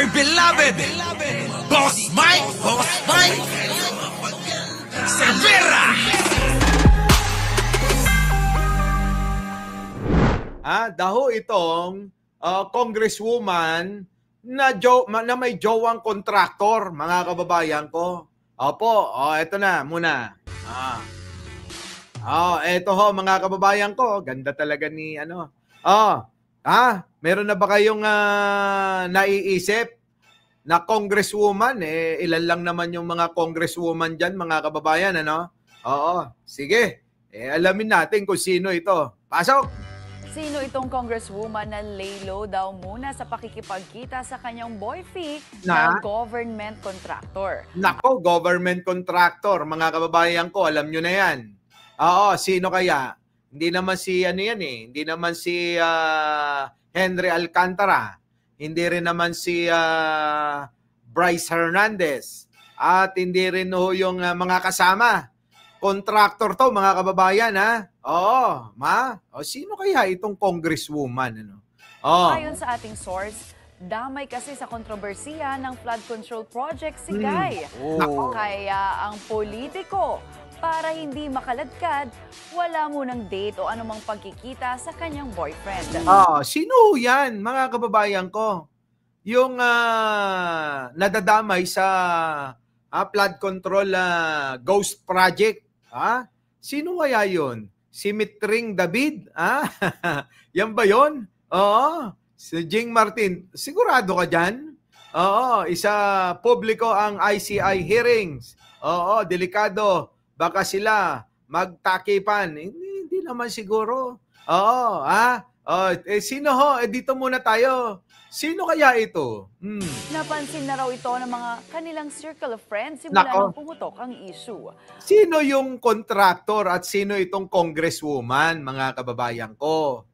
my beloved Boss Mike Cervera. Daho itong congresswoman na may jowang kontraktor, mga kababayan ko. Opo, eto na muna. Eto ho, mga kababayan ko. Ganda talaga ni meron na ba kayong naiisip na congresswoman? Ilan lang naman yung mga congresswoman dyan, mga kababayan, ano? Oo, sige. Alamin natin kung sino ito. Pasok! Sino itong congresswoman na laylo daw muna sa pakikipagkita sa kanyang boyfriend na government contractor? Nako, government contractor. Mga kababayan ko, alam nyo na yan. Oo, sino kaya? Hindi naman si Hindi naman si Henry Alcantara. Hindi rin naman si Bryce Hernandez. At hindi rin yung mga kasama. Contractor to, mga kababayan, ha? Oo, sino kaya itong congresswoman, ano? Ayon sa ating source, damay kasi sa kontrobersiya ng flood control project si Guy. Kaya ang politiko, para hindi makaladkad, wala munang date o anumang pagkikita sa kanyang boyfriend. Sino yan, mga kababayan ko? Yung nadadamay sa flood control ghost project. Sino kaya yun? Si Mitring David? Yan ba yun? Oo. Si Jing Martin. Sigurado ka dyan? Oo. Isa publiko ang ICI hearings. Oo. Delikado. Baka sila magtakipan. Hindi naman siguro. Oo. Sino ho? Dito muna tayo. Sino kaya ito? Napansin na raw ito ng mga kanilang circle of friends simula nang pumutok ang issue. Sino yung contractor at sino itong congresswoman, mga kababayan ko?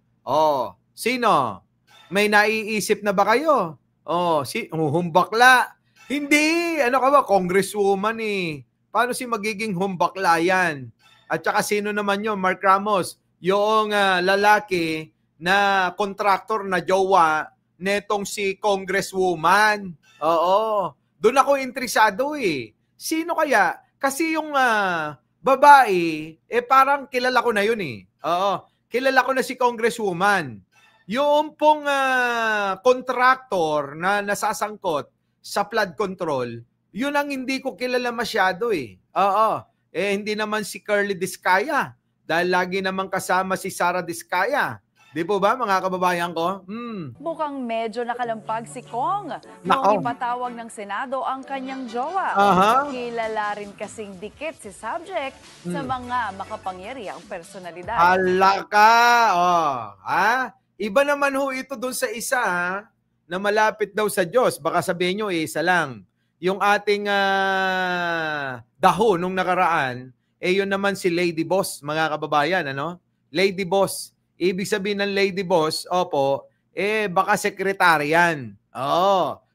Sino? May naiisip na ba kayo? Humbakla. Hindi. Ano ka ba? Congresswoman eh. Paano si magiging humbakla yan? At saka sino naman yun? Mark Ramos, yung lalaki na contractor na jowa netong si congresswoman. Oo. Doon ako interesado eh. Sino kaya? Kasi yung babae, parang kilala ko na yun eh. Oo. Kilala ko na si congresswoman. Yung pong contractor na nasasangkot sa flood control, yun ang hindi ko kilala masyado eh. Oo. Hindi naman si Curly Discaya. Dahil lagi naman kasama si Sara Discaya. Di po ba, mga kababayan ko? Mukhang medyo nakalampag si Kong nung ipatawag ng Senado ang kanyang jowa. Kilala rin kasing dikit si subject sa mga makapangyarihang personalidad. Alaka! Iba naman ho ito dun sa isa na malapit daw sa Diyos. Baka sabihin nyo, isa lang. Yung ating daho nung nakaraan, yun naman si Lady Boss, mga kababayan. Ano? Lady Boss. Ibig sabihin ng lady boss, baka sekretary yan.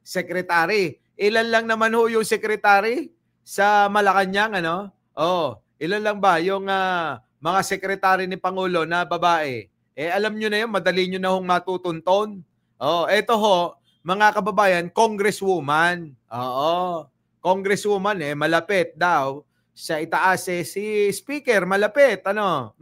Sekretary. Ilan lang naman ho yung sekretary sa Malacanang, ano? Ilan lang ba yung mga sekretary ni Pangulo na babae? Alam nyo na yun, madali nyo na hong matutunton. Eto ho, mga kababayan, congresswoman. Congresswoman, malapit daw. Sa itaas si speaker, malapit, ano?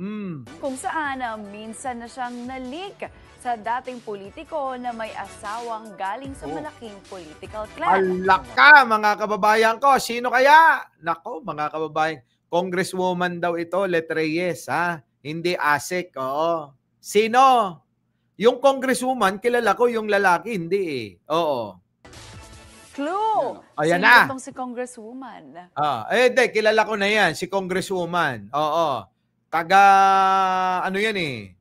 Kung saan minsan na siyang nalink sa dating politiko na may asawang galing sa malaking political clan. Alaka, mga kababayan ko. Sino kaya? Nako, mga kababayan. Congresswoman daw ito, Let Reyes, Hindi ASEC, oo. Sino? Yung congresswoman, kilala ko, yung lalaki, hindi eh. Oo. Clue! Ayan Sino na. itong si congresswoman? Kilala ko na yan, si congresswoman. Oo. Ano yan eh?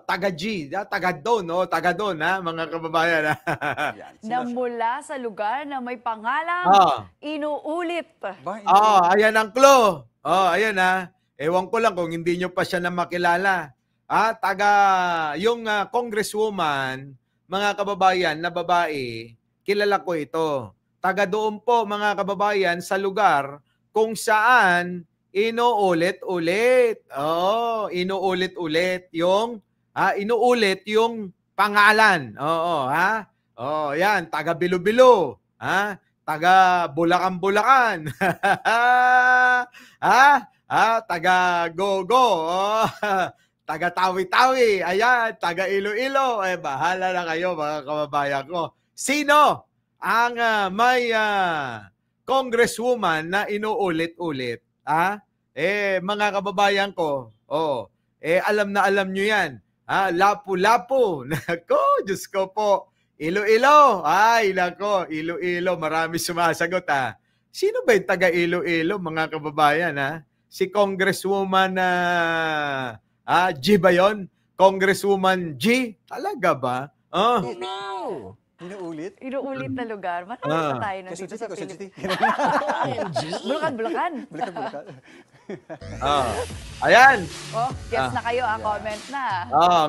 Taga G, taga doon, mga kababayan. Na mula sa lugar na may pangalang inuulit. Ayan ang clue. Ayan Ewan ko lang kung hindi nyo pa siya na makilala. Yung congresswoman, mga kababayan na babae, kilala ko ito. Taga doon po, mga kababayan, sa lugar kung saan inuulit-ulit. Inuulit-ulit yung inuulit yung pangalan. Oo, ha? Oh, yan, taga Bilo-Bilo, ha? Taga Bulacan-Bulacan. Taga Go-Go. Oh, taga Tawi-Tawi. Ayan, taga Iloilo. Bahala na kayo mga kababayan ko. Sino ang may congresswoman na inuulit-ulit? Mga kababayan ko, alam na alam nyo yan. Lapu-Lapu. Nako, Diyos ko po. Iloilo. Ay, nako, Iloilo. Marami sumasagot, Sino ba yung taga Iloilo, mga kababayan, Si Congresswoman G ba yun? Congresswoman G? Talaga ba? Oh. No. Inuulit? Inuulit na lugar. Marami pa tayo na dito sa Pilipinas. Bulacan. Ayan. Guess na kayo, comment na.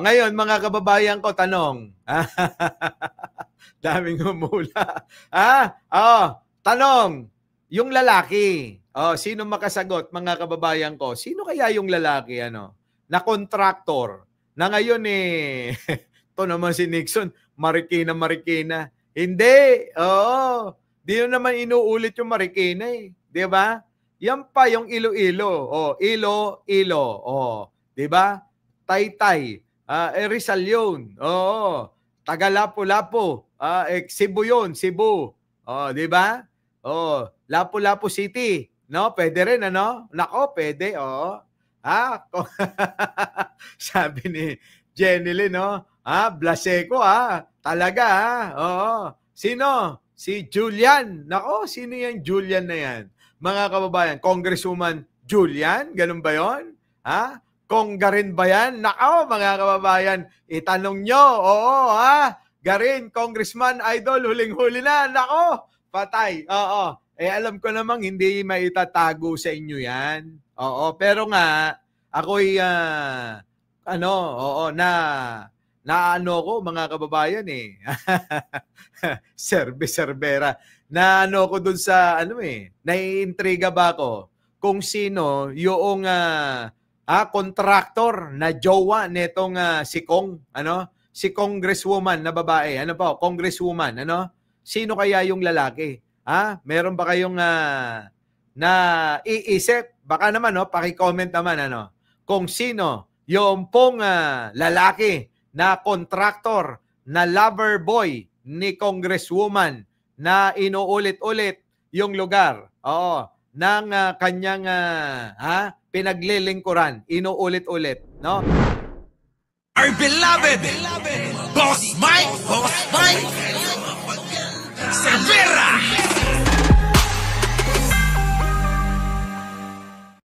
Ngayon, mga kababayan ko, tanong. Daming humula. Tanong. Yung lalaki. Sino makasagot, mga kababayan ko? Sino kaya yung lalaki, na contractor? Na ngayon ito naman si Nixon, Marikina. Hindi. Di naman inuulit yung Marikina Di ba? Yan pa yung Iloilo. Ilo. Di ba? Taytay. Rizal yun. Taga Lapu-Lapu. Cebu yun. Cebu. Di ba? Lapu-Lapu City. No? Pwede rin, Nako, pwede. Sabi ni Jenny Lynn, Blaseco, Talaga, Sino? Si Julian. Nako, sino yung Julian na yan? Mga kababayan, Congresswoman Julian? Ganun ba yon? Konggarin ba yan? Nako, mga kababayan, itanong nyo. Garin, Congressman Idol, huling-huli na. Nako, patay. Alam ko namang hindi maitatago sa inyo yan. Pero nga, ako'y, ko, mga kababayan Serbera. Ko dun sa, naiintriga ba ako kung sino yung contractor na jowa netong si Kong, si congresswoman na babae. Congresswoman, Sino kaya yung lalaki? Meron ba kayong na iisip? Baka naman, paki-comment naman, kung sino yung pong lalaki na contractor, na lover boy ni Congresswoman na inuulit-ulit yung lugar ng kanyang pinaglilingkuran, inuulit-ulit, no? Our beloved Boss Mike!